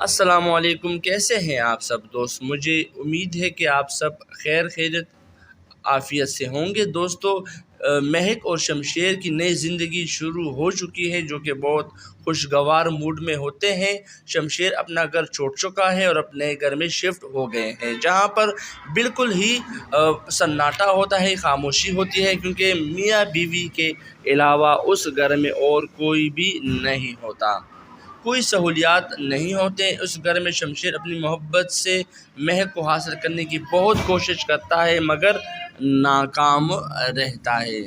السلام علیکم، کیسے ہیں آپ سب دوست؟ مجھے امید ہے کہ آپ سب خیر خیریت عافیت سے ہوں گے۔ دوستو، مہک اور شمشیر کی نئی زندگی شروع ہو چکی ہے جو کہ بہت خوشگوار موڈ میں ہوتے ہیں۔ شمشیر اپنا گھر چھوڑ چکا ہے اور اپنے گھر میں شفٹ ہو گئے ہیں، جہاں پر بالکل ہی سناٹا ہوتا ہے، خاموشی ہوتی ہے، کیونکہ میاں بیوی کے علاوہ اس گھر میں اور کوئی بھی نہیں ہوتا، کوئی سہولیات نہیں ہوتے اس گھر میں۔ شمشیر اپنی محبت سے مہک کو حاصل کرنے کی بہت کوشش کرتا ہے مگر ناکام رہتا ہے۔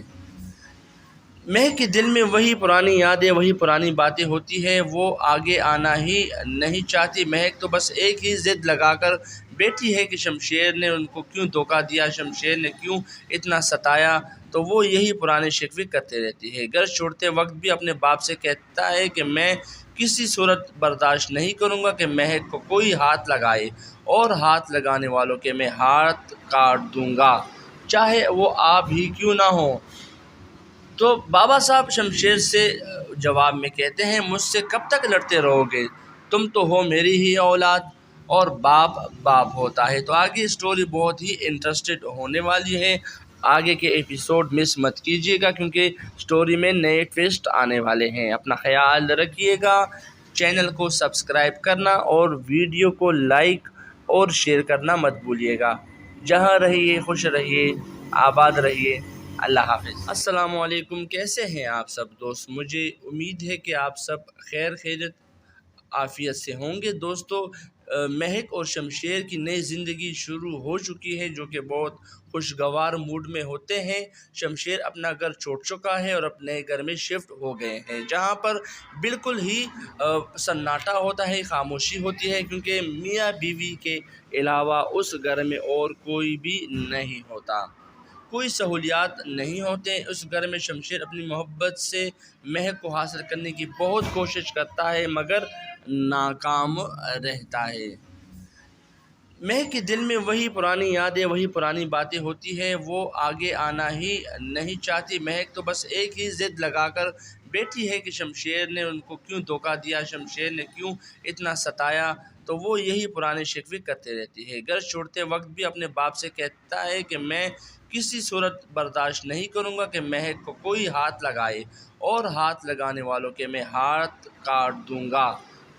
مہک کے دل میں وہی پرانی یادیں، وہی پرانی باتیں ہوتی ہیں، وہ آگے آنا ہی نہیں چاہتی۔ مہک تو بس ایک ہی ضد لگا کر بیٹھی ہے کہ شمشیر نے ان کو کیوں دھوکہ دیا، شمشیر نے کیوں اتنا ستایا، تو وہ یہی پرانے شکوے کرتے رہتی ہے۔ گھر چھوڑتے وقت بھی اپنے باپ سے کہتا ہے کہ میں کسی صورت برداشت نہیں کروں گا کہ مہک کو کوئی ہاتھ لگائے، اور ہاتھ لگانے والوں کے میں ہاتھ کاٹ دوں گا، چاہے وہ آپ ہی کیوں نہ ہوں۔ تو بابا صاحب شمشیر سے جواب میں کہتے ہیں، مجھ سے کب تک لڑتے رہو گے؟ تم تو ہو میری ہی اولاد، اور باپ باپ ہوتا ہے۔ تو آگے سٹوری بہت ہی انٹرسٹڈ ہونے والی ہے، آگے کے ایپیسوڈ مس مت کیجیے گا کیونکہ سٹوری میں نئے ٹویسٹ آنے والے ہیں۔ اپنا خیال رکھیے گا، چینل کو سبسکرائب کرنا اور ویڈیو کو لائک اور شیئر کرنا مت بھولیے گا۔ جہاں رہیے خوش رہیے، آباد رہیے۔ اللہ حافظ۔ السلام علیکم، کیسے ہیں آپ سب دوست؟ مجھے امید ہے کہ آپ سب خیر خیریت عافیت سے ہوں گے۔ دوستو، مہک اور شمشیر کی نئی زندگی شروع ہو چکی ہے جو کہ بہت خوشگوار موڈ میں ہوتے ہیں۔ شمشیر اپنا گھر چھوڑ چکا ہے اور اپنے گھر میں شفٹ ہو گئے ہیں، جہاں پر بالکل ہی سناٹا ہوتا ہے، خاموشی ہوتی ہے، کیونکہ میاں بیوی کے علاوہ اس گھر میں اور کوئی بھی نہیں ہوتا، کوئی سہولیات نہیں ہوتے اس گھر میں۔ شمشیر اپنی محبت سے مہک کو حاصل کرنے کی بہت کوشش کرتا ہے مگر ناکام رہتا ہے۔ مہک کے دل میں وہی پرانی یادیں، وہی پرانی باتیں ہوتی ہیں، وہ آگے آنا ہی نہیں چاہتی۔ مہک تو بس ایک ہی ضد لگا کر بیٹھی ہے کہ شمشیر نے ان کو کیوں دھوکہ دیا، شمشیر نے کیوں اتنا ستایا، تو وہ یہی پرانے شکوے کرتے رہتی ہے۔ گھر چھوڑتے وقت بھی اپنے باپ سے کہتا ہے کہ میں کسی صورت برداشت نہیں کروں گا کہ مہک کو کوئی ہاتھ لگائے، اور ہاتھ لگانے والوں کے میں ہاتھ کاٹ دوں گا،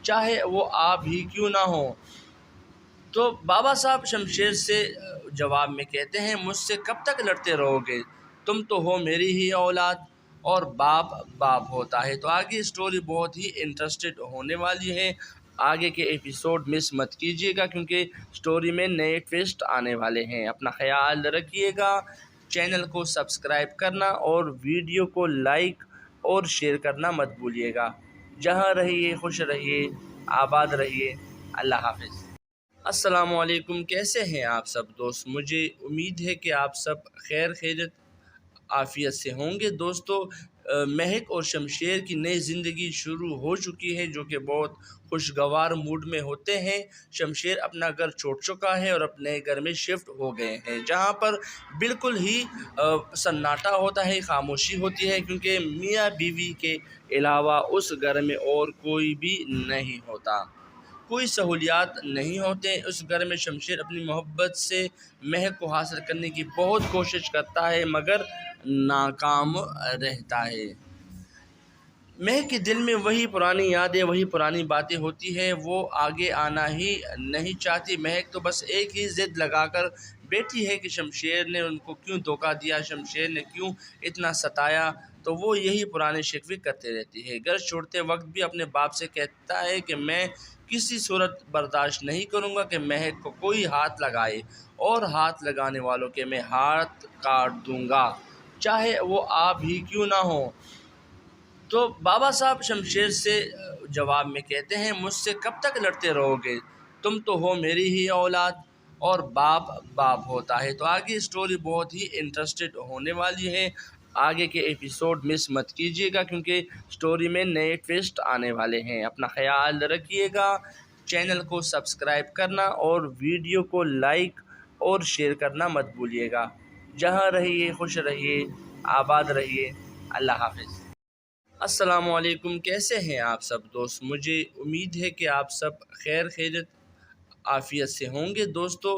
چاہے وہ آپ ہی کیوں نہ ہوں۔ تو بابا صاحب شمشیر سے جواب میں کہتے ہیں، مجھ سے کب تک لڑتے رہو گے؟ تم تو ہو میری ہی اولاد، اور باپ باپ ہوتا ہے۔ تو آگے سٹوری بہت ہی انٹرسٹڈ ہونے والی ہے، آگے کے ایپیسوڈ مس مت کیجیے گا کیونکہ سٹوری میں نئے ٹویسٹ آنے والے ہیں۔ اپنا خیال رکھیے گا، چینل کو سبسکرائب کرنا اور ویڈیو کو لائک اور شیئر کرنا مت بھولیے گا۔ جہاں رہیے خوش رہیے، آباد رہیے۔ اللہ حافظ۔ السلام علیکم، کیسے ہیں آپ سب دوست؟ مجھے امید ہے کہ آپ سب خیر خیریت عافیت سے ہوں گے۔ دوستو، مہک اور شمشیر کی نئی زندگی شروع ہو چکی ہے جو کہ بہت خوشگوار موڈ میں ہوتے ہیں۔ شمشیر اپنا گھر چھوڑ چکا ہے اور اپنے گھر میں شفٹ ہو گئے ہیں، جہاں پر بالکل ہی سناٹا ہوتا ہے، خاموشی ہوتی ہے، کیونکہ میاں بیوی کے علاوہ اس گھر میں اور کوئی بھی نہیں ہوتا، کوئی سہولیات نہیں ہوتے اس گھر میں۔ شمشیر اپنی محبت سے مہک کو حاصل کرنے کی بہت کوشش کرتا ہے مگر ناکام رہتا ہے۔ مہک کے دل میں وہی پرانی یادیں، وہی پرانی باتیں ہوتی ہیں، وہ آگے آنا ہی نہیں چاہتی۔ مہک تو بس ایک ہی ضد لگا کر بیٹھی ہے کہ شمشیر نے ان کو کیوں دھوکہ دیا، شمشیر نے کیوں اتنا ستایا، تو وہ یہی پرانے شکوے کرتے رہتی ہے۔ گھر چھوڑتے وقت بھی اپنے باپ سے کہتا ہے کہ میں کسی صورت برداشت نہیں کروں گا کہ مہک کو کوئی ہاتھ لگائے، اور ہاتھ لگانے والوں کے میں ہاتھ کاٹ دوں گا، چاہے وہ آپ ہی کیوں نہ ہوں۔ تو بابا صاحب شمشیر سے جواب میں کہتے ہیں، مجھ سے کب تک لڑتے رہو گے؟ تم تو ہو میری ہی اولاد، اور باپ باپ ہوتا ہے۔ تو آگے سٹوری بہت ہی انٹرسٹڈ ہونے والی ہے، آگے کے ایپیسوڈ مس مت کیجیے گا کیونکہ سٹوری میں نئے ٹویسٹ آنے والے ہیں۔ اپنا خیال رکھیے گا، چینل کو سبسکرائب کرنا اور ویڈیو کو لائک اور شیئر کرنا مت بھولیے گا۔ جہاں رہیے خوش رہیے، آباد رہیے۔ اللہ حافظ۔ السلام علیکم، کیسے ہیں آپ سب دوست؟ مجھے امید ہے کہ آپ سب خیر خیریت عافیت سے ہوں گے۔ دوستو،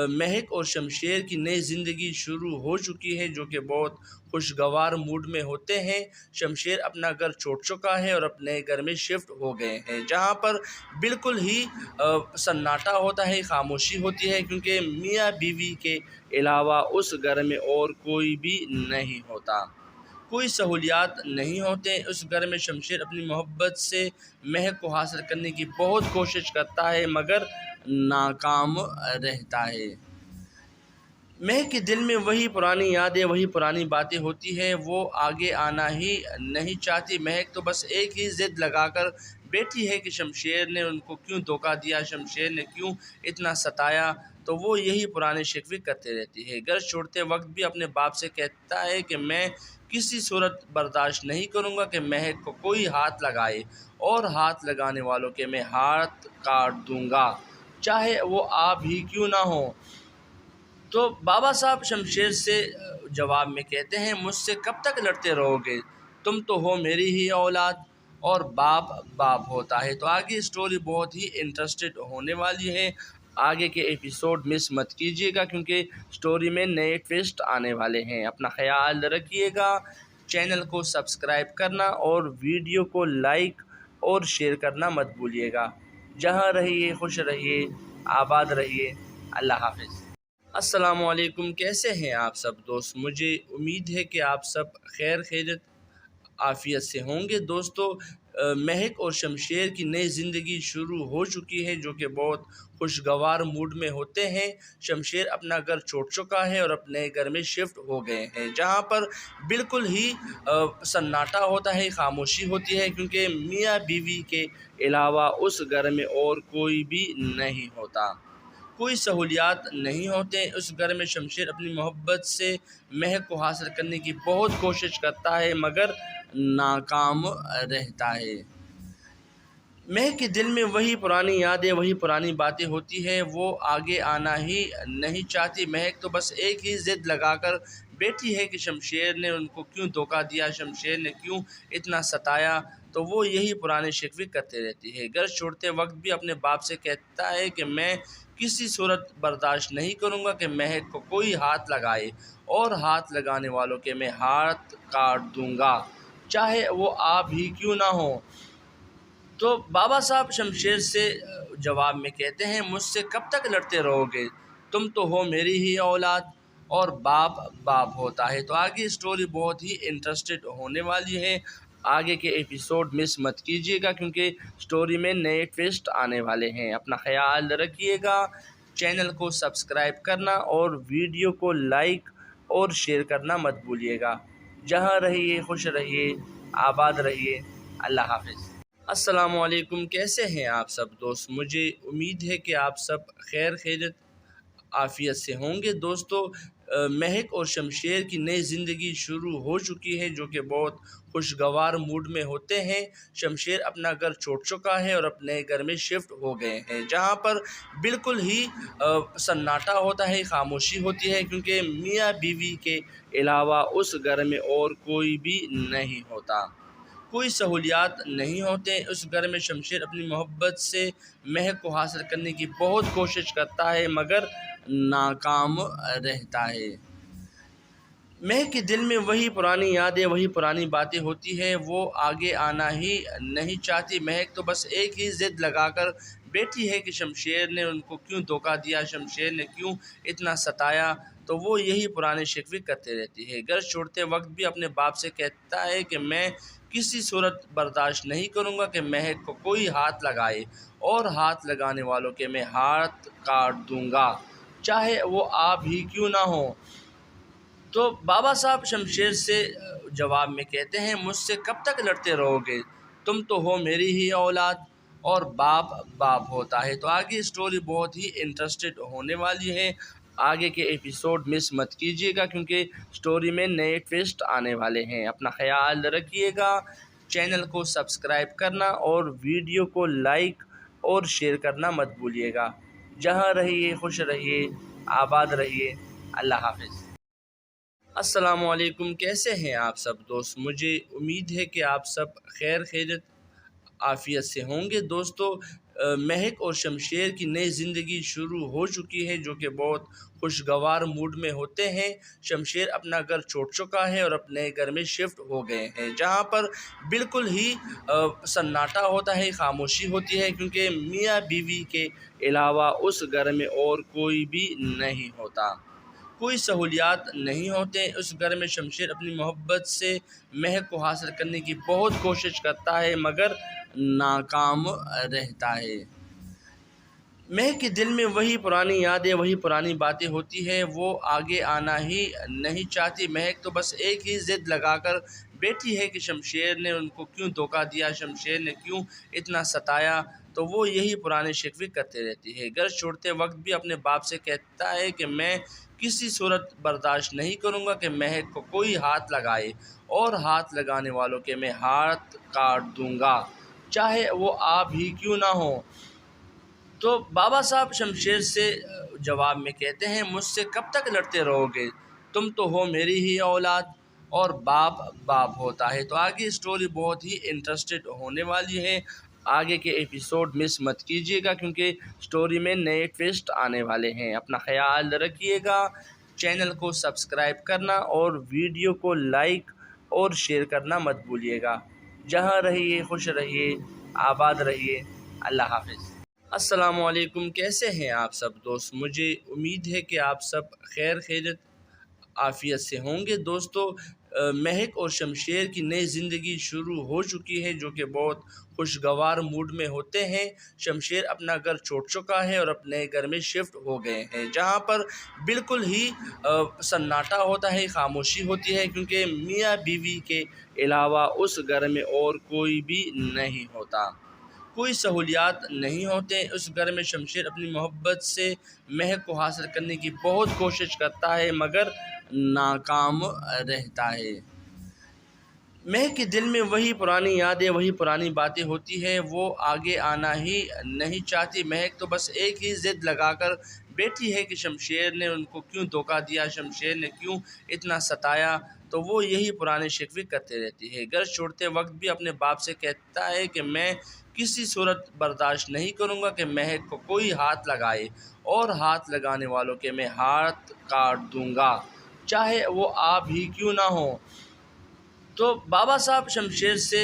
مہک اور شمشیر کی نئی زندگی شروع ہو چکی ہے، جو کہ بہت خوشگوار موڈ میں ہوتے ہیں۔ شمشیر اپنا گھر چھوڑ چکا ہے اور اپنے گھر میں شفٹ ہو گئے ہیں، جہاں پر بالکل ہی سناٹا ہوتا ہے، خاموشی ہوتی ہے، کیونکہ میاں بیوی کے علاوہ اس گھر میں اور کوئی بھی نہیں ہوتا، کوئی سہولیات نہیں ہوتے اس گھر میں۔ شمشیر اپنی محبت سے مہک کو حاصل کرنے کی بہت کوشش کرتا ہے، مگر ناکام رہتا ہے۔ مہک کے دل میں وہی پرانی یادیں، وہی پرانی باتیں ہوتی ہیں، وہ آگے آنا ہی نہیں چاہتی۔ مہک تو بس ایک ہی ضد لگا کر بیٹھی ہے کہ شمشیر نے ان کو کیوں دھوکہ دیا، شمشیر نے کیوں اتنا ستایا، تو وہ یہی پرانے شکوے کرتے رہتی ہے۔ گھر چھوڑتے وقت بھی اپنے باپ سے کہتا ہے کہ میں کسی صورت برداشت نہیں کروں گا کہ مہک کو کوئی ہاتھ لگائے، اور ہاتھ لگانے والوں کے میں ہاتھ کاٹ دوں گا، چاہے وہ آپ ہی کیوں نہ ہوں۔ تو بابا صاحب شمشیر سے جواب میں کہتے ہیں، مجھ سے کب تک لڑتے رہو گے؟ تم تو ہو میری ہی اولاد، اور باپ باپ ہوتا ہے۔ تو آگے اسٹوری بہت ہی انٹرسٹڈ ہونے والی ہے، آگے کے ایپیسوڈ مس مت کیجیے گا، کیونکہ اسٹوری میں نئے ٹویسٹ آنے والے ہیں۔ اپنا خیال رکھیے گا، چینل کو سبسکرائب کرنا اور ویڈیو کو لائک اور شیئر کرنا مت بھولیے گا۔ جہاں رہیے خوش رہیے، آباد رہیے، اللہ حافظ۔ السلام علیکم، کیسے ہیں آپ سب دوست؟ مجھے امید ہے کہ آپ سب خیر خیریت عافیت سے ہوں گے۔ دوستو، مہک اور شمشیر کی نئی زندگی شروع ہو چکی ہے، جو کہ بہت خوشگوار موڈ میں ہوتے ہیں۔ شمشیر اپنا گھر چھوڑ چکا ہے اور اپنے گھر میں شفٹ ہو گئے ہیں، جہاں پر بالکل ہی سناٹا ہوتا ہے، خاموشی ہوتی ہے، کیونکہ میاں بیوی کے علاوہ اس گھر میں اور کوئی بھی نہیں ہوتا، کوئی سہولیات نہیں ہوتے اس گھر میں۔ شمشیر اپنی محبت سے مہک کو حاصل کرنے کی بہت کوشش کرتا ہے، مگر ناکام رہتا ہے۔ مہک کے دل میں وہی پرانی یادیں، وہی پرانی باتیں ہوتی ہیں، وہ آگے آنا ہی نہیں چاہتی۔ مہک تو بس ایک ہی ضد لگا کر بیٹھی ہے کہ شمشیر نے ان کو کیوں دھوکہ دیا، شمشیر نے کیوں اتنا ستایا، تو وہ یہی پرانے شکوے کرتے رہتی ہے۔ گھر چھوڑتے وقت بھی اپنے باپ سے کہتا ہے کہ میں کسی صورت برداشت نہیں کروں گا کہ مہک کو کوئی ہاتھ لگائے، اور ہاتھ لگانے والوں کے میں ہاتھ کاٹ دوں گا، چاہے وہ آپ ہی کیوں نہ ہوں۔ تو بابا صاحب شمشیر سے جواب میں کہتے ہیں، مجھ سے کب تک لڑتے رہو گے؟ تم تو ہو میری ہی اولاد، اور باپ باپ ہوتا ہے۔ تو آگے اسٹوری بہت ہی انٹرسٹڈ ہونے والی ہے، آگے کے ایپیسوڈ مس مت کیجیے گا، کیونکہ اسٹوری میں نئے ٹویسٹ آنے والے ہیں۔ اپنا خیال رکھیے گا، چینل کو سبسکرائب کرنا اور ویڈیو کو لائک اور شیئر کرنا مت بھولیے گا۔ جہاں رہیے خوش رہیے، آباد رہیے، اللہ حافظ۔ السلام علیکم، کیسے ہیں آپ سب دوست؟ مجھے امید ہے کہ آپ سب خیر خیریت عافیت سے ہوں گے۔ دوستو، مہک اور شمشیر کی نئی زندگی شروع ہو چکی ہے، جو کہ بہت خوشگوار موڈ میں ہوتے ہیں۔ شمشیر اپنا گھر چھوڑ چکا ہے اور اپنے گھر میں شفٹ ہو گئے ہیں، جہاں پر بالکل ہی سناٹا ہوتا ہے، خاموشی ہوتی ہے، کیونکہ میاں بیوی کے علاوہ اس گھر میں اور کوئی بھی نہیں ہوتا، کوئی سہولیات نہیں ہوتے اس گھر میں۔ شمشیر اپنی محبت سے مہک کو حاصل کرنے کی بہت کوشش کرتا ہے، مگر ناکام رہتا ہے۔ مہک کے دل میں وہی پرانی یادیں، وہی پرانی باتیں ہوتی ہیں، وہ آگے آنا ہی نہیں چاہتی۔ مہک تو بس ایک ہی ضد لگا کر بیٹھی ہے کہ شمشیر نے ان کو کیوں دھوکہ دیا، شمشیر نے کیوں اتنا ستایا، تو وہ یہی پرانے شکوے کرتے رہتی ہے۔ گھر چھوڑتے وقت بھی اپنے باپ سے کہتا ہے کہ میں کسی صورت برداشت نہیں کروں گا کہ مہک کو کوئی ہاتھ لگائے، اور ہاتھ لگانے والوں کے میں ہاتھ کاٹ دوں گا، چاہے وہ آپ ہی کیوں نہ ہوں۔ تو بابا صاحب شمشیر سے جواب میں کہتے ہیں، مجھ سے کب تک لڑتے رہو گے؟ تم تو ہو میری ہی اولاد، اور باپ باپ ہوتا ہے۔ تو آگے اسٹوری بہت ہی انٹرسٹڈ ہونے والی ہے، آگے کے ایپیسوڈ مس مت کیجیے گا، کیونکہ اسٹوری میں نئے ٹویسٹ آنے والے ہیں۔ اپنا خیال رکھیے گا، چینل کو سبسکرائب کرنا اور ویڈیو کو لائک اور شیئر کرنا مت بھولیے گا۔ جہاں رہیے خوش رہیے، آباد رہیے، اللہ حافظ۔ السلام علیکم، کیسے ہیں آپ سب دوست؟ مجھے امید ہے کہ آپ سب خیر خیریت عافیت سے ہوں گے۔ دوستو، مہک اور شمشیر کی نئی زندگی شروع ہو چکی ہے، جو کہ بہت خوشگوار موڈ میں ہوتے ہیں۔ شمشیر اپنا گھر چھوڑ چکا ہے اور اپنے گھر میں شفٹ ہو گئے ہیں، جہاں پر بالکل ہی سناٹا ہوتا ہے، خاموشی ہوتی ہے، کیونکہ میاں بیوی کے علاوہ اس گھر میں اور کوئی بھی نہیں ہوتا، کوئی سہولیات نہیں ہوتے اس گھر میں۔ شمشیر اپنی محبت سے مہک کو حاصل کرنے کی بہت کوشش کرتا ہے، مگر ناکام رہتا ہے۔ مہک کے دل میں وہی پرانی یادیں، وہی پرانی باتیں ہوتی ہیں، وہ آگے آنا ہی نہیں چاہتی۔ مہک تو بس ایک ہی ضد لگا کر بیٹھی ہے کہ شمشیر نے ان کو کیوں دھوکہ دیا، شمشیر نے کیوں اتنا ستایا، تو وہ یہی پرانے شکوے کرتے رہتی ہے۔ گھر چھوڑتے وقت بھی اپنے باپ سے کہتا ہے کہ میں کسی صورت برداشت نہیں کروں گا کہ مہک کو کوئی ہاتھ لگائے، اور ہاتھ لگانے والوں کے میں ہاتھ کاٹ دوں گا، چاہے وہ آپ ہی کیوں نہ ہوں۔ تو بابا صاحب شمشیر سے جواب میں کہتے ہیں، مجھ سے کب تک لڑتے رہو گے؟ تم تو ہو میری ہی اولاد، اور باپ باپ ہوتا ہے۔ تو آگے اسٹوری بہت ہی انٹرسٹڈ ہونے والی ہے، آگے کے ایپیسوڈ مس مت کیجیے گا، کیونکہ اسٹوری میں نئے ٹویسٹ آنے والے ہیں۔ اپنا خیال رکھیے گا، چینل کو سبسکرائب کرنا اور ویڈیو کو لائک اور شیئر کرنا مت بھولیے گا۔ جہاں رہیے خوش رہیے، آباد رہیے۔ اللہ حافظ۔ السلام علیکم، کیسے ہیں آپ سب دوست؟ مجھے امید ہے کہ آپ سب خیر خیریت عافیت سے ہوں گے۔ دوستو، مہک اور شمشیر کی نئی زندگی شروع ہو چکی ہے، جو کہ بہت خوشگوار موڈ میں ہوتے ہیں۔ شمشیر اپنا گھر چھوڑ چکا ہے اور اپنے گھر میں شفٹ ہو گئے ہیں، جہاں پر بالکل ہی سناٹا ہوتا ہے، خاموشی ہوتی ہے، کیونکہ میاں بیوی کے علاوہ اس گھر میں اور کوئی بھی نہیں ہوتا، کوئی سہولیات نہیں ہوتے اس گھر میں۔ شمشیر اپنی محبت سے مہک کو حاصل کرنے کی بہت کوشش کرتا ہے، مگر ناکام رہتا ہے۔ مہک کے دل میں وہی پرانی یادیں، وہی پرانی باتیں ہوتی ہیں، وہ آگے آنا ہی نہیں چاہتی۔ مہک تو بس ایک ہی ضد لگا کر بیٹھی ہے کہ شمشیر نے ان کو کیوں دھوکہ دیا، شمشیر نے کیوں اتنا ستایا، تو وہ یہی پرانے شکوے کرتے رہتی ہے۔ گھر چھوڑتے وقت بھی اپنے باپ سے کہتا ہے کہ میں کسی صورت برداشت نہیں کروں گا کہ مہک کو کوئی ہاتھ لگائے، اور ہاتھ لگانے والوں کے میں ہاتھ کاٹ دوں گا، چاہے وہ آپ ہی کیوں نہ ہوں۔ تو بابا صاحب شمشیر سے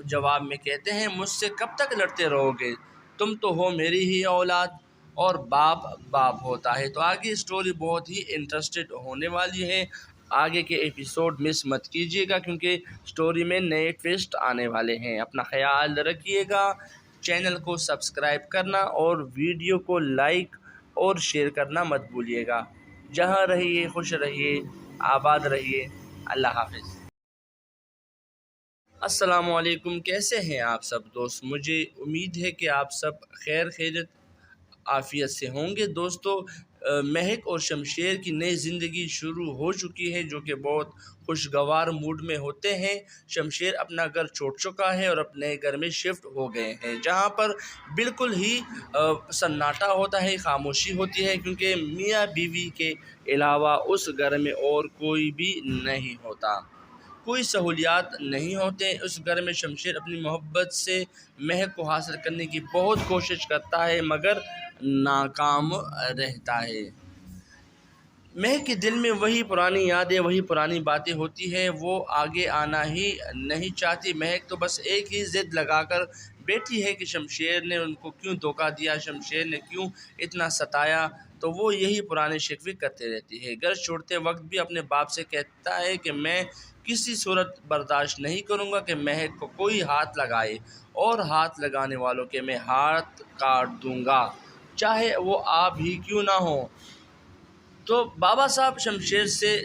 جواب میں کہتے ہیں، مجھ سے کب تک لڑتے رہو گے؟ تم تو ہو میری ہی اولاد، اور باپ باپ ہوتا ہے۔ تو آگے اسٹوری بہت ہی انٹرسٹڈ ہونے والی ہے، آگے کے ایپیسوڈ مس مت کیجیے گا، کیونکہ اسٹوری میں نئے ٹویسٹ آنے والے ہیں۔ اپنا خیال رکھیے گا، چینل کو سبسکرائب کرنا اور ویڈیو کو لائک اور شیئر کرنا مت بھولیے گا۔ جہاں رہیے خوش رہیے، آباد رہیے۔ اللہ حافظ۔ السلام علیکم، کیسے ہیں آپ سب دوست؟ مجھے امید ہے کہ آپ سب خیر خیریت عافیت سے ہوں گے۔ دوستو، مہک اور شمشیر کی نئی زندگی شروع ہو چکی ہے، جو کہ بہت خوشگوار موڈ میں ہوتے ہیں۔ شمشیر اپنا گھر چھوڑ چکا ہے اور اپنے گھر میں شفٹ ہو گئے ہیں، جہاں پر بالکل ہی سناٹا ہوتا ہے، خاموشی ہوتی ہے، کیونکہ میاں بیوی کے علاوہ اس گھر میں اور کوئی بھی نہیں ہوتا، کوئی سہولیات نہیں ہوتے اس گھر میں۔ شمشیر اپنی محبت سے مہک کو حاصل کرنے کی بہت کوشش کرتا ہے، مگر ناکام رہتا ہے۔ مہک کے دل میں وہی پرانی یادیں، وہی پرانی باتیں ہوتی ہیں، وہ آگے آنا ہی نہیں چاہتی۔ مہک تو بس ایک ہی ضد لگا کر بیٹھی ہے کہ شمشیر نے ان کو کیوں دھوکہ دیا، شمشیر نے کیوں اتنا ستایا، تو وہ یہی پرانے شکوے کرتے رہتی ہے۔ گھر چھوڑتے وقت بھی اپنے باپ سے کہتا ہے کہ میں کسی صورت برداشت نہیں کروں گا کہ مہک کو کوئی ہاتھ لگائے، اور ہاتھ لگانے والوں کے میں ہاتھ کاٹ دوں گا، چاہے وہ آپ ہی کیوں نہ ہوں۔ تو بابا صاحب شمشیر سے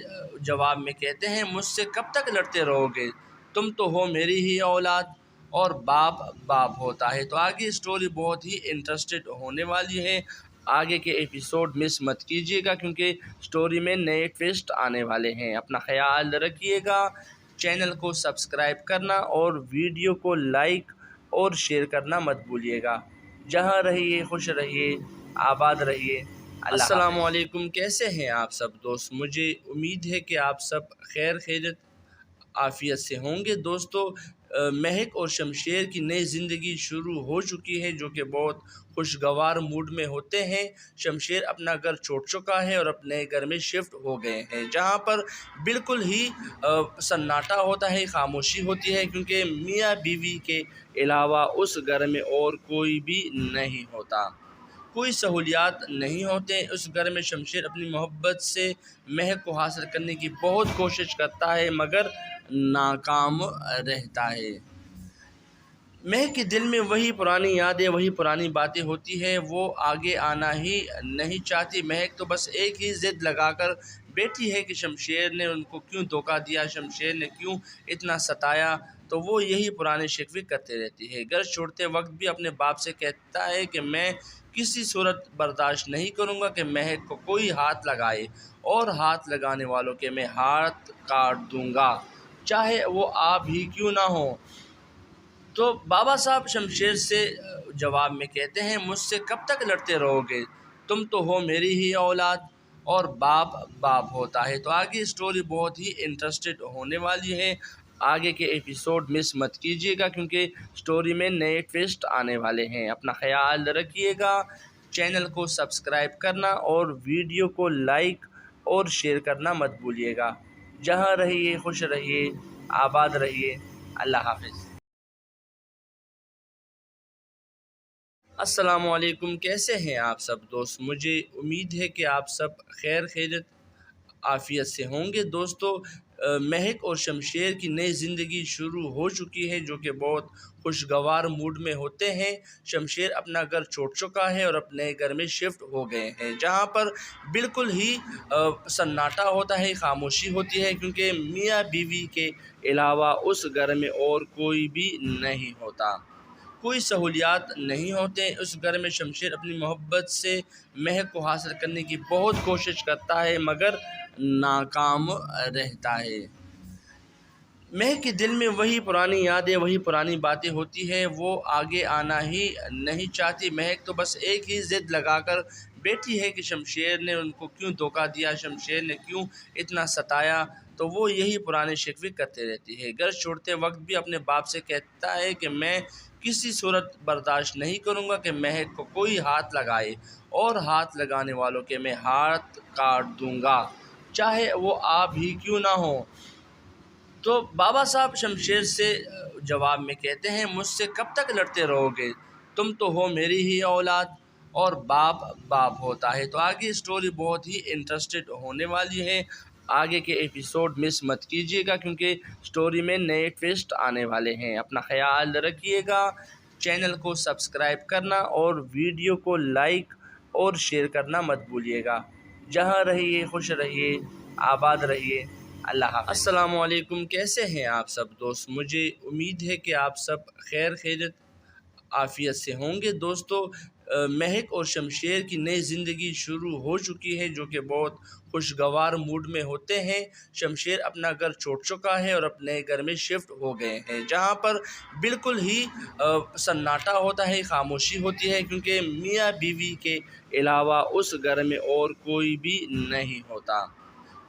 جواب میں کہتے ہیں، مجھ سے کب تک لڑتے رہو گے؟ تم تو ہو میری ہی اولاد، اور باپ باپ ہوتا ہے۔ تو آگے اسٹوری بہت ہی انٹرسٹڈ ہونے والی ہے، آگے کے ایپیسوڈ مس مت کیجیے گا، کیونکہ اسٹوری میں نئے ٹویسٹ آنے والے ہیں۔ اپنا خیال رکھیے گا، چینل کو سبسکرائب کرنا اور ویڈیو کو لائک اور شیئر کرنا مت بھولیے گا۔ جہاں رہیے خوش رہیے، آباد رہیے۔ السلام علیکم، کیسے ہیں آپ سب دوست؟ مجھے امید ہے کہ آپ سب خیر خیریت عافیت سے ہوں گے۔ دوستو، مہک اور شمشیر کی نئی زندگی شروع ہو چکی ہے، جو کہ بہت خوشگوار موڈ میں ہوتے ہیں۔ شمشیر اپنا گھر چھوڑ چکا ہے اور اپنے گھر میں شفٹ ہو گئے ہیں، جہاں پر بالکل ہی سناٹا ہوتا ہے، خاموشی ہوتی ہے، کیونکہ میاں بیوی کے علاوہ اس گھر میں اور کوئی بھی نہیں ہوتا، کوئی سہولیات نہیں ہوتے اس گھر میں۔ شمشیر اپنی محبت سے مہک کو حاصل کرنے کی بہت کوشش کرتا ہے، مگر ناکام رہتا ہے۔ مہک کے دل میں وہی پرانی یادیں، وہی پرانی باتیں ہوتی ہے، وہ آگے آنا ہی نہیں چاہتی۔ مہک تو بس ایک ہی ضد لگا کر بیٹھی ہے کہ شمشیر نے ان کو کیوں دھوکہ دیا، شمشیر نے کیوں اتنا ستایا، تو وہ یہی پرانے شکوے کرتے رہتی ہے۔ گھر چھوڑتے وقت بھی اپنے باپ سے کہتا ہے کہ میں کسی صورت برداشت نہیں کروں گا کہ مہک کو کوئی ہاتھ لگائے، اور ہاتھ لگانے والوں کے میں ہاتھ کاٹ دوں گا، چاہے وہ آپ ہی کیوں نہ ہوں۔ تو بابا صاحب شمشیر سے جواب میں کہتے ہیں، مجھ سے کب تک لڑتے رہو گے؟ تم تو ہو میری ہی اولاد، اور باپ باپ ہوتا ہے۔ تو آگے اسٹوری بہت ہی انٹرسٹڈ ہونے والی ہے، آگے کے ایپیسوڈ مس مت کیجیے گا، کیونکہ اسٹوری میں نئے ٹویسٹ آنے والے ہیں۔ اپنا خیال رکھیے گا، چینل کو سبسکرائب کرنا اور ویڈیو کو لائک اور شیئر کرنا مت بھولیے گا۔ جہاں رہیے خوش رہیے، آباد رہیے۔ اللہ حافظ۔ السلام علیکم، کیسے ہیں آپ سب دوست؟ مجھے امید ہے کہ آپ سب خیر خیریت عافیت سے ہوں گے۔ دوستو، مہک اور شمشیر کی نئی زندگی شروع ہو چکی ہے، جو کہ بہت خوشگوار موڈ میں ہوتے ہیں۔ شمشیر اپنا گھر چھوڑ چکا ہے اور اپنے گھر میں شفٹ ہو گئے ہیں، جہاں پر بالکل ہی سناٹا ہوتا ہے، خاموشی ہوتی ہے، کیونکہ میاں بیوی کے علاوہ اس گھر میں اور کوئی بھی نہیں ہوتا، کوئی سہولیات نہیں ہوتے اس گھر میں۔ شمشیر اپنی محبت سے مہک کو حاصل کرنے کی بہت کوشش کرتا ہے، مگر ناکام رہتا ہے۔ مہک کے دل میں وہی پرانی یادیں، وہی پرانی باتیں ہوتی ہے، وہ آگے آنا ہی نہیں چاہتی۔ مہک تو بس ایک ہی ضد لگا کر بیٹھی ہے کہ شمشیر نے ان کو کیوں دھوکہ دیا، شمشیر نے کیوں اتنا ستایا، تو وہ یہی پرانے شکوے کرتے رہتی ہے۔ گھر چھوڑتے وقت بھی اپنے باپ سے کہتا ہے کہ میں کسی صورت برداشت نہیں کروں گا کہ مہک کو کوئی ہاتھ لگائے، اور ہاتھ لگانے والوں کے میں ہاتھ کاٹ دوں گا، چاہے وہ آپ ہی کیوں نہ ہوں۔ تو بابا صاحب شمشیر سے جواب میں کہتے ہیں، مجھ سے کب تک لڑتے رہو گے؟ تم تو ہو میری ہی اولاد، اور باپ باپ ہوتا ہے۔ تو آگے اسٹوری بہت ہی انٹرسٹڈ ہونے والی ہے، آگے کے ایپیسوڈ مس مت کیجیے گا، کیونکہ اسٹوری میں نئے ٹویسٹ آنے والے ہیں۔ اپنا خیال رکھیے گا، چینل کو سبسکرائب کرنا اور ویڈیو کو لائک اور شیئر کرنا مت بھولیے گا۔ جہاں رہیے خوش رہیے، آباد رہیے۔ اللہ حافظ۔ السلام علیکم، کیسے ہیں آپ سب دوست؟ مجھے امید ہے کہ آپ سب خیر خیریت عافیت سے ہوں گے۔ دوستو، مہک اور شمشیر کی نئی زندگی شروع ہو چکی ہے، جو کہ بہت خوشگوار موڈ میں ہوتے ہیں۔ شمشیر اپنا گھر چھوڑ چکا ہے اور اپنے گھر میں شفٹ ہو گئے ہیں، جہاں پر بالکل ہی سناٹا ہوتا ہے، خاموشی ہوتی ہے، کیونکہ میاں بیوی کے علاوہ اس گھر میں اور کوئی بھی نہیں ہوتا،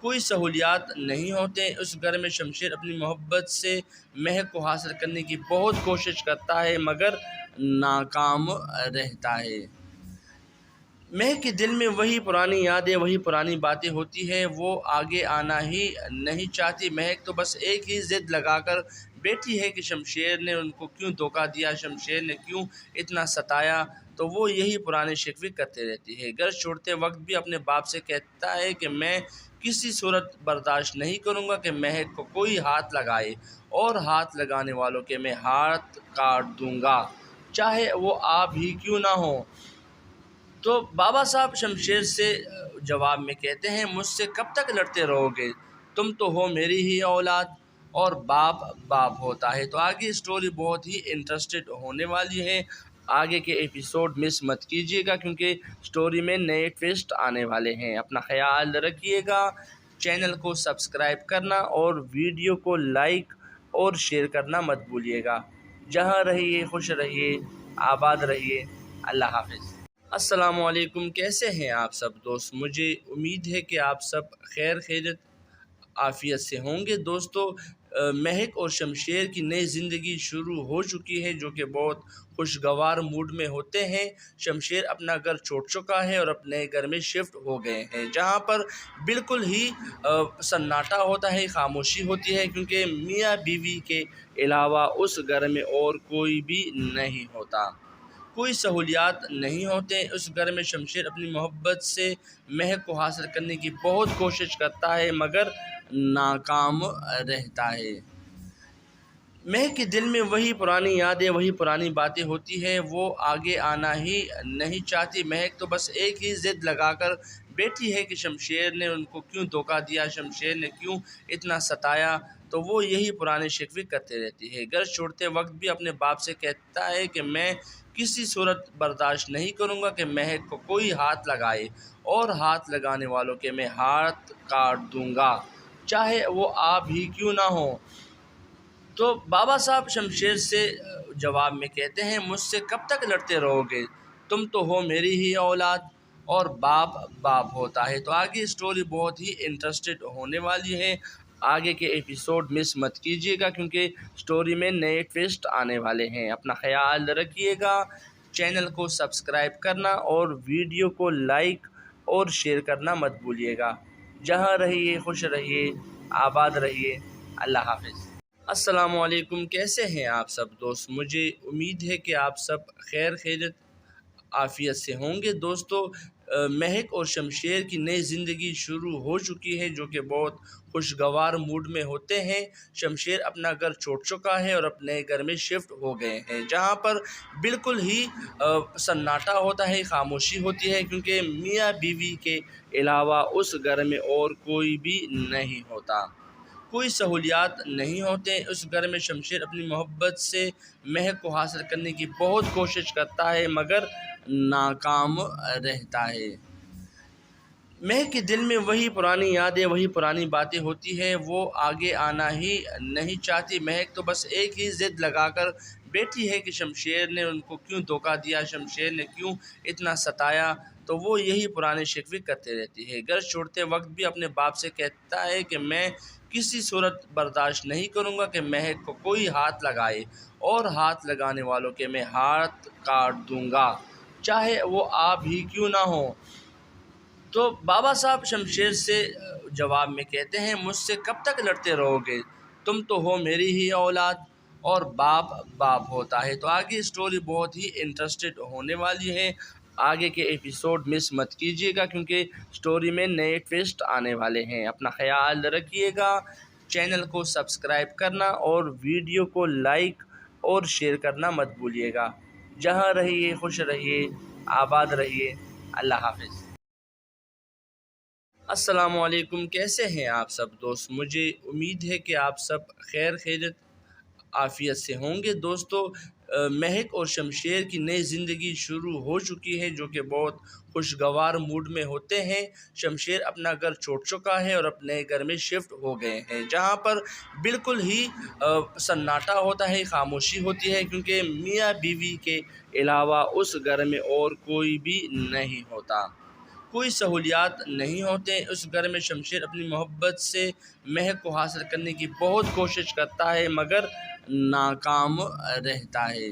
کوئی سہولیات نہیں ہوتے اس گھر میں۔ شمشیر اپنی محبت سے مہک کو حاصل کرنے کی بہت کوشش کرتا ہے، مگر ناکام رہتا ہے۔ مہک کے دل میں وہی پرانی یادیں، وہی پرانی باتیں ہوتی ہے، وہ آگے آنا ہی نہیں چاہتی۔ مہک تو بس ایک ہی ضد لگا کر بیٹھی ہے کہ شمشیر نے ان کو کیوں دھوکہ دیا، شمشیر نے کیوں اتنا ستایا، تو وہ یہی پرانے شکوے کرتے رہتی ہے۔ گھر چھوڑتے وقت بھی اپنے باپ سے کہتا ہے کہ میں کسی صورت برداشت نہیں کروں گا کہ مہک کو کوئی ہاتھ لگائے، اور ہاتھ لگانے والوں کے میں ہاتھ کاٹ دوں گا، چاہے وہ آپ ہی کیوں نہ ہوں۔ تو بابا صاحب شمشیر سے جواب میں کہتے ہیں، مجھ سے کب تک لڑتے رہو گے؟ تم تو ہو میری ہی اولاد، اور باپ باپ ہوتا ہے۔ تو آگے اسٹوری بہت ہی انٹرسٹڈ ہونے والی ہے، آگے کے ایپیسوڈ مس مت کیجیے گا، کیونکہ اسٹوری میں نئے ٹویسٹ آنے والے ہیں۔ اپنا خیال رکھیے گا، چینل کو سبسکرائب کرنا اور ویڈیو کو لائک اور شیئر کرنا مت بھولیے گا۔ جہاں رہیے خوش رہیے، آباد رہیے۔ اللہ حافظ۔ السلام علیکم، کیسے ہیں آپ سب دوست؟ مجھے امید ہے کہ آپ سب خیر خیریت عافیت سے ہوں گے۔ دوستو، مہک اور شمشیر کی نئی زندگی شروع ہو چکی ہے، جو کہ بہت خوشگوار موڈ میں ہوتے ہیں۔ شمشیر اپنا گھر چھوڑ چکا ہے اور اپنے گھر میں شفٹ ہو گئے ہیں، جہاں پر بالکل ہی سناٹا ہوتا ہے، خاموشی ہوتی ہے، کیونکہ میاں بیوی کے علاوہ اس گھر میں اور کوئی بھی نہیں ہوتا، کوئی سہولیات نہیں ہوتے اس گھر میں۔ شمشیر اپنی محبت سے مہک کو حاصل کرنے کی بہت کوشش کرتا ہے، مگر ناکام رہتا ہے۔ مہک کے دل میں وہی پرانی یادیں، وہی پرانی باتیں ہوتی ہیں، وہ آگے آنا ہی نہیں چاہتی۔ مہک تو بس ایک ہی ضد لگا کر بیٹھی ہے کہ شمشیر نے ان کو کیوں دھوکہ دیا، شمشیر نے کیوں اتنا ستایا، تو وہ یہی پرانے شکوے کرتے رہتی ہے۔ گھر چھوڑتے وقت بھی اپنے باپ سے کہتا ہے کہ میں کسی صورت برداشت نہیں کروں گا کہ مہک کو کوئی ہاتھ لگائے، اور ہاتھ لگانے والوں کے میں ہاتھ کاٹ دوں گا، چاہے وہ آپ ہی کیوں نہ ہوں۔ تو بابا صاحب شمشیر سے جواب میں کہتے ہیں، مجھ سے کب تک لڑتے رہو گے؟ تم تو ہو میری ہی اولاد، اور باپ باپ ہوتا ہے۔ تو آگے اسٹوری بہت ہی انٹرسٹڈ ہونے والی ہے، آگے کے ایپیسوڈ مس مت کیجیے گا، کیونکہ اسٹوری میں نئے ٹویسٹ آنے والے ہیں۔ اپنا خیال رکھیے گا، چینل کو سبسکرائب کرنا اور ویڈیو کو لائک اور شیئر کرنا مت بھولیے گا۔ جہاں رہیے خوش رہیے، آباد رہیے۔ اللہ حافظ۔ السلام علیکم، کیسے ہیں آپ سب دوست؟ مجھے امید ہے کہ آپ سب خیر خیریت عافیت سے ہوں گے۔ دوستو، مہک اور شمشیر کی نئی زندگی شروع ہو چکی ہے، جو کہ بہت خوشگوار موڈ میں ہوتے ہیں۔ شمشیر اپنا گھر چھوڑ چکا ہے اور اپنے گھر میں شفٹ ہو گئے ہیں، جہاں پر بالکل ہی سناٹا ہوتا ہے، خاموشی ہوتی ہے، کیونکہ میاں بیوی کے علاوہ اس گھر میں اور کوئی بھی نہیں ہوتا، کوئی سہولیات نہیں ہوتے اس گھر میں۔ شمشیر اپنی محبت سے مہک کو حاصل کرنے کی بہت کوشش کرتا ہے، مگر ناکام رہتا ہے۔ مہک کے دل میں وہی پرانی یادیں، وہی پرانی باتیں ہوتی ہیں، وہ آگے آنا ہی نہیں چاہتی۔ مہک تو بس ایک ہی ضد لگا کر بیٹھی ہے کہ شمشیر نے ان کو کیوں دھوکہ دیا، شمشیر نے کیوں اتنا ستایا، تو وہ یہی پرانے شکوے کرتے رہتی ہے۔ گھر چھوڑتے وقت بھی اپنے باپ سے کہتا ہے کہ میں کسی صورت برداشت نہیں کروں گا کہ مہک کو کوئی ہاتھ لگائے، اور ہاتھ لگانے والوں کے میں ہاتھ کاٹ دوں گا، چاہے وہ آپ ہی کیوں نہ ہوں۔ تو بابا صاحب شمشیر سے جواب میں کہتے ہیں، مجھ سے کب تک لڑتے رہو گے؟ تم تو ہو میری ہی اولاد، اور باپ باپ ہوتا ہے۔ تو آگے اسٹوری بہت ہی انٹرسٹڈ ہونے والی ہے، آگے کے ایپیسوڈ مس مت کیجیے گا، کیونکہ اسٹوری میں نئے ٹویسٹ آنے والے ہیں۔ اپنا خیال رکھیے گا، چینل کو سبسکرائب کرنا اور ویڈیو کو لائک اور شیئر کرنا مت بھولیے گا۔ جہاں رہیے خوش رہیے، آباد رہیے۔ اللہ حافظ۔ السلام علیکم، کیسے ہیں آپ سب دوست؟ مجھے امید ہے کہ آپ سب خیر خیریت عافیت سے ہوں گے۔ دوستو، مہک اور شمشیر کی نئی زندگی شروع ہو چکی ہے، جو کہ بہت خوشگوار موڈ میں ہوتے ہیں۔ شمشیر اپنا گھر چھوڑ چکا ہے اور اپنے گھر میں شفٹ ہو گئے ہیں، جہاں پر بالکل ہی سناٹا ہوتا ہے، خاموشی ہوتی ہے، کیونکہ میاں بیوی کے علاوہ اس گھر میں اور کوئی بھی نہیں ہوتا، کوئی سہولیات نہیں ہوتے اس گھر میں۔ شمشیر اپنی محبت سے مہک کو حاصل کرنے کی بہت کوشش کرتا ہے، مگر ناکام رہتا ہے۔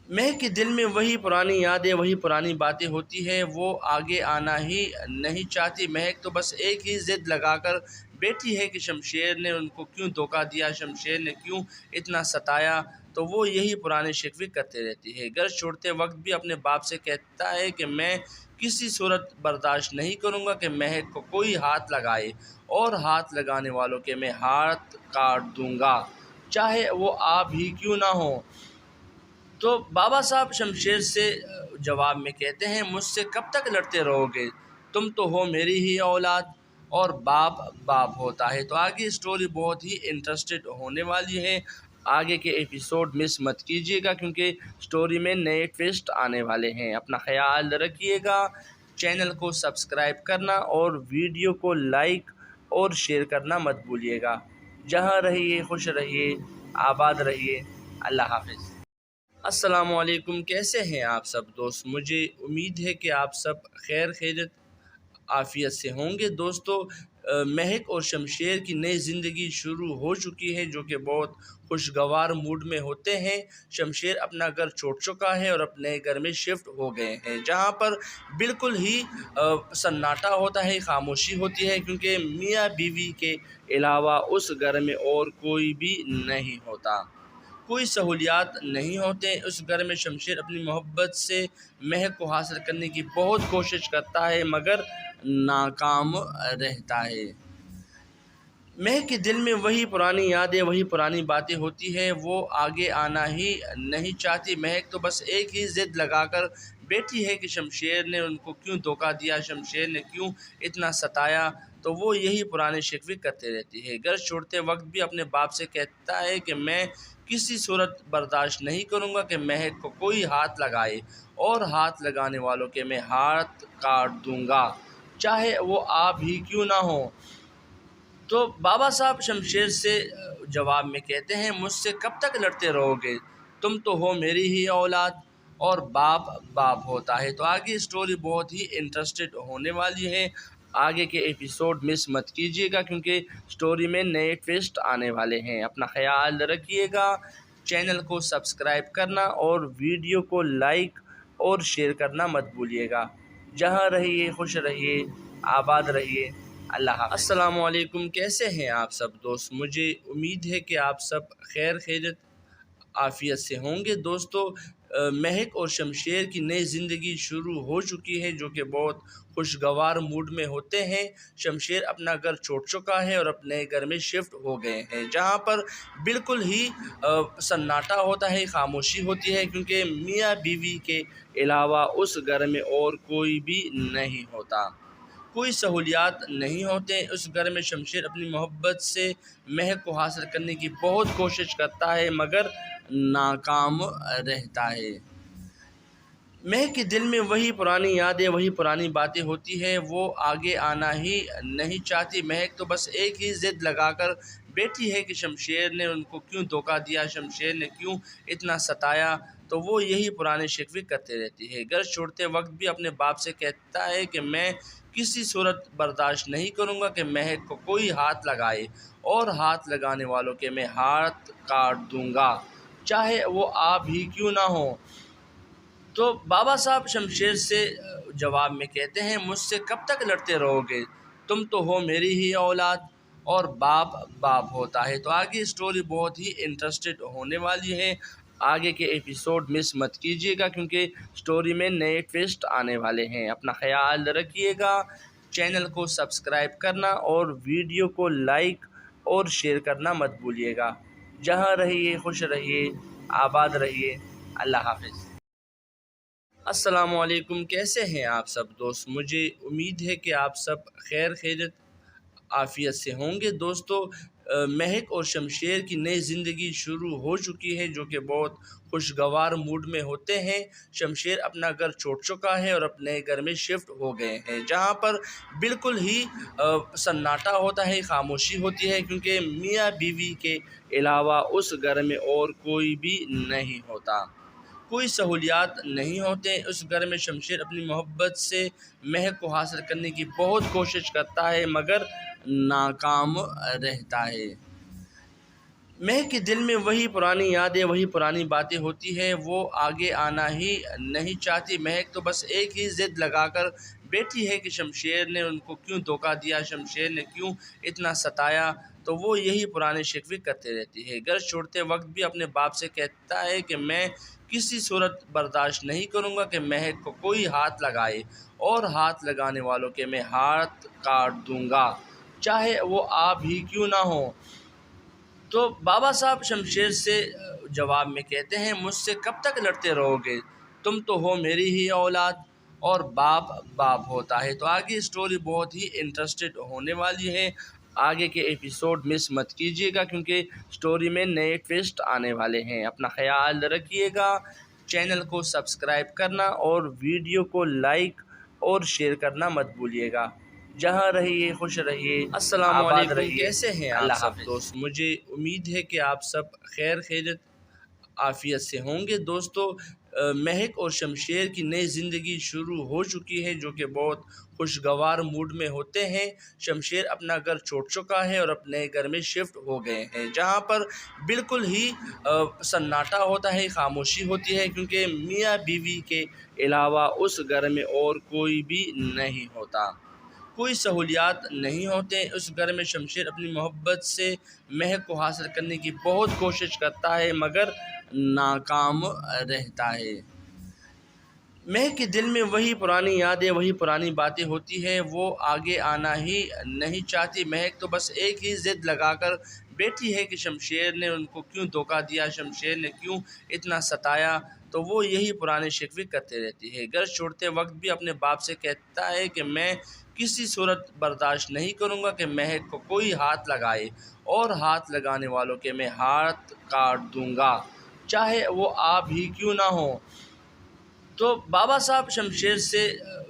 مہک کے دل میں وہی پرانی یادیں، وہی پرانی باتیں ہوتی ہیں، وہ آگے آنا ہی نہیں چاہتی۔ مہک تو بس ایک ہی ضد لگا کر بیٹھی ہے کہ شمشیر نے ان کو کیوں دھوکہ دیا، شمشیر نے کیوں اتنا ستایا، تو وہ یہی پرانے شکوے کرتے رہتی ہے۔ گھر چھوڑتے وقت بھی اپنے باپ سے کہتا ہے کہ میں کسی صورت برداشت نہیں کروں گا کہ مہک کو کوئی ہاتھ لگائے، اور ہاتھ لگانے والوں کے میں ہاتھ کاٹ دوں گا، چاہے وہ آپ ہی کیوں نہ ہوں۔ تو بابا صاحب شمشیر سے جواب میں کہتے ہیں، مجھ سے کب تک لڑتے رہو گے؟ تم تو ہو میری ہی اولاد، اور باپ باپ ہوتا ہے۔ تو آگے اسٹوری بہت ہی انٹرسٹڈ ہونے والی ہے، آگے کے ایپیسوڈ مس مت کیجیے گا، کیونکہ اسٹوری میں نئے ٹویسٹ آنے والے ہیں۔ اپنا خیال رکھیے گا، چینل کو سبسکرائب کرنا اور ویڈیو کو لائک اور شیئر کرنا مت بھولیے گا۔ جہاں رہیے خوش رہیے، آباد رہیے۔ اللہ حافظ۔ السلام علیکم، کیسے ہیں آپ سب دوست؟ مجھے امید ہے کہ آپ سب خیر خیریت عافیت سے ہوں گے۔ دوستو، مہک اور شمشیر کی نئی زندگی شروع ہو چکی ہے، جو کہ بہت خوشگوار موڈ میں ہوتے ہیں۔ شمشیر اپنا گھر چھوڑ چکا ہے اور اپنے گھر میں شفٹ ہو گئے ہیں، جہاں پر بالکل ہی سناٹا ہوتا ہے، خاموشی ہوتی ہے، کیونکہ میاں بیوی کے علاوہ اس گھر میں اور کوئی بھی نہیں ہوتا، کوئی سہولیات نہیں ہوتے اس گھر میں۔ شمشیر اپنی محبت سے مہک کو حاصل کرنے کی بہت کوشش کرتا ہے، مگر ناکام رہتا ہے۔ مہک کے دل میں وہی پرانی یادیں، وہی پرانی باتیں ہوتی ہیں، وہ آگے آنا ہی نہیں چاہتی۔ مہک تو بس ایک ہی ضد لگا کر بیٹھی ہے کہ شمشیر نے ان کو کیوں دھوکہ دیا، شمشیر نے کیوں اتنا ستایا، تو وہ یہی پرانے شکوے کرتے رہتی ہے۔ گھر چھوڑتے وقت بھی اپنے باپ سے کہتا ہے کہ میں کسی صورت برداشت نہیں کروں گا کہ مہک کو کوئی ہاتھ لگائے، اور ہاتھ لگانے والوں کے میں ہاتھ کاٹ دوں گا، چاہے وہ آپ ہی کیوں نہ ہوں۔ تو بابا صاحب شمشیر سے جواب میں کہتے ہیں، مجھ سے کب تک لڑتے رہو گے؟ تم تو ہو میری ہی اولاد، اور باپ باپ ہوتا ہے۔ تو آگے اسٹوری بہت ہی انٹرسٹڈ ہونے والی ہے، آگے کے ایپیسوڈ مس مت کیجیے گا، کیونکہ اسٹوری میں نئے ٹویسٹ آنے والے ہیں۔ اپنا خیال رکھیے گا، چینل کو سبسکرائب کرنا اور ویڈیو کو لائک اور شیئر کرنا مت بھولیے گا۔ جہاں رہیے خوش رہیے، آباد رہیے، اللہ حافظ۔ السلام علیکم، کیسے ہیں آپ سب دوست؟ مجھے امید ہے کہ آپ سب خیر خیریت عافیت سے ہوں گے۔ دوستو، مہک اور شمشیر کی نئی زندگی شروع ہو چکی ہے، جو کہ بہت خوشگوار موڈ میں ہوتے ہیں۔ شمشیر اپنا گھر چھوڑ چکا ہے اور اپنے گھر میں شفٹ ہو گئے ہیں، جہاں پر بالکل ہی سناٹا ہوتا ہے، خاموشی ہوتی ہے، کیونکہ میاں بیوی کے علاوہ اس گھر میں اور کوئی بھی نہیں ہوتا، کوئی سہولیات نہیں ہوتے اس گھر میں۔ شمشیر اپنی محبت سے مہک کو حاصل کرنے کی بہت کوشش کرتا ہے، مگر ناکام رہتا ہے۔ مہک کے دل میں وہی پرانی یادیں، وہی پرانی باتیں ہوتی ہیں، وہ آگے آنا ہی نہیں چاہتی۔ مہک تو بس ایک ہی ضد لگا کر بیٹھی ہے کہ شمشیر نے ان کو کیوں دھوکہ دیا، شمشیر نے کیوں اتنا ستایا، تو وہ یہی پرانے شکوے کرتے رہتی ہے۔ گھر چھوڑتے وقت بھی اپنے باپ سے کہتا ہے کہ میں کسی صورت برداشت نہیں کروں گا کہ مہک کو کوئی ہاتھ لگائے، اور ہاتھ لگانے والوں کے میں ہاتھ کاٹ دوں گا، چاہے وہ آپ ہی کیوں نہ ہوں۔ تو بابا صاحب شمشیر سے جواب میں کہتے ہیں، مجھ سے کب تک لڑتے رہو گے؟ تم تو ہو میری ہی اولاد، اور باپ باپ ہوتا ہے۔ تو آگے اسٹوری بہت ہی انٹرسٹڈ ہونے والی ہے، آگے کے ایپیسوڈ مس مت کیجیے گا، کیونکہ اسٹوری میں نئے ٹویسٹ آنے والے ہیں۔ اپنا خیال رکھیے گا، چینل کو سبسکرائب کرنا اور ویڈیو کو لائک اور شیئر کرنا مت بھولیے گا۔ جہاں رہیے خوش رہیے، آباد رہیے، اللہ حافظ۔ السلام علیکم، کیسے ہیں آپ سب دوست؟ مجھے امید ہے کہ آپ سب خیر خیریت عافیت سے ہوں گے۔ دوستو، مہک اور شمشیر کی نئی زندگی شروع ہو چکی ہے، جو کہ بہت خوشگوار موڈ میں ہوتے ہیں۔ شمشیر اپنا گھر چھوڑ چکا ہے اور اپنے گھر میں شفٹ ہو گئے ہیں، جہاں پر بالکل ہی سناٹا ہوتا ہے، خاموشی ہوتی ہے، کیونکہ میاں بیوی کے علاوہ اس گھر میں اور کوئی بھی نہیں ہوتا، کوئی سہولیات نہیں ہوتے اس گھر میں۔ شمشیر اپنی محبت سے مہک کو حاصل کرنے کی بہت کوشش کرتا ہے، مگر ناکام رہتا ہے۔ مہک کے دل میں وہی پرانی یادیں، وہی پرانی باتیں ہوتی ہیں، وہ آگے آنا ہی نہیں چاہتی۔ مہک تو بس ایک ہی ضد لگا کر بیٹھی ہے کہ شمشیر نے ان کو کیوں دھوکہ دیا، شمشیر نے کیوں اتنا ستایا، تو وہ یہی پرانے شکوے کرتے رہتی ہے۔ گھر چھوڑتے وقت بھی اپنے باپ سے کہتا ہے کہ میں کسی صورت برداشت نہیں کروں گا کہ مہک کو کوئی ہاتھ لگائے، اور ہاتھ لگانے والوں کے میں ہاتھ کاٹ دوں گا، چاہے وہ آپ ہی کیوں نہ ہوں۔ تو بابا صاحب شمشیر سے جواب میں کہتے ہیں، مجھ سے کب تک لڑتے رہو گے؟ تم تو ہو میری ہی اولاد، اور باپ باپ ہوتا ہے۔ تو آگے اسٹوری بہت ہی انٹرسٹڈ ہونے والی ہے، آگے کے ایپیسوڈ مس مت کیجیے گا، کیونکہ اسٹوری میں نئے ٹویسٹ آنے والے ہیں۔ اپنا خیال رکھیے گا، چینل کو سبسکرائب کرنا اور ویڈیو کو لائک اور شیئر کرنا مت بھولیے گا۔ جہاں رہیے خوش رہیے، السلام علیکم، کیسے ہیں آپ سب دوست؟ مجھے امید ہے کہ آپ سب خیر خیریت عافیت سے ہوں گے دوستو۔ مہک اور شمشیر کی نئی زندگی شروع ہو چکی ہے، جو کہ بہت خوشگوار موڈ میں ہوتے ہیں۔ شمشیر اپنا گھر چھوڑ چکا ہے اور اپنے گھر میں شفٹ ہو گئے ہیں، جہاں پر بالکل ہی سناٹا ہوتا ہے، خاموشی ہوتی ہے، کیونکہ میاں بیوی کے علاوہ اس گھر میں اور کوئی بھی نہیں ہوتا، کوئی سہولیات نہیں ہوتے اس گھر میں۔ شمشیر اپنی محبت سے مہک کو حاصل کرنے کی بہت کوشش کرتا ہے، مگر ناکام رہتا ہے۔ مہک کے دل میں وہی پرانی یادیں، وہی پرانی باتیں ہوتی ہیں، وہ آگے آنا ہی نہیں چاہتی۔ مہک تو بس ایک ہی ضد لگا کر بیٹھی ہے کہ شمشیر نے ان کو کیوں دھوکہ دیا، شمشیر نے کیوں اتنا ستایا، تو وہ یہی پرانے شکوے کرتے رہتی ہے۔ گھر چھوڑتے وقت بھی اپنے باپ سے کہتا ہے کہ میں کسی صورت برداشت نہیں کروں گا کہ مہک کو کوئی ہاتھ لگائے، اور ہاتھ لگانے والوں کے میں ہاتھ کاٹ دوں گا، چاہے وہ آپ ہی کیوں نہ ہوں۔ تو بابا صاحب شمشیر سے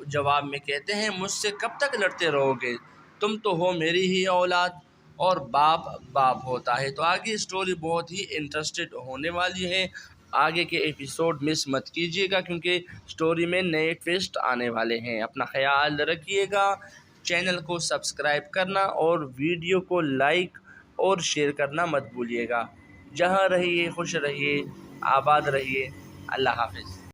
جواب میں کہتے ہیں، مجھ سے کب تک لڑتے رہو گے، تم تو ہو میری ہی اولاد، اور باپ باپ ہوتا ہے۔ تو آگے سٹوری بہت ہی انٹرسٹڈ ہونے والی ہے، آگے کے ایپیسوڈ مس مت کیجیے گا، کیونکہ سٹوری میں نئے ٹویسٹ آنے والے ہیں۔ اپنا خیال رکھیے گا، چینل کو سبسکرائب کرنا اور ویڈیو کو لائک اور شیئر کرنا مت بھولیے گا۔ جہاں رہیے خوش رہیے، آباد رہیے، اللہ حافظ۔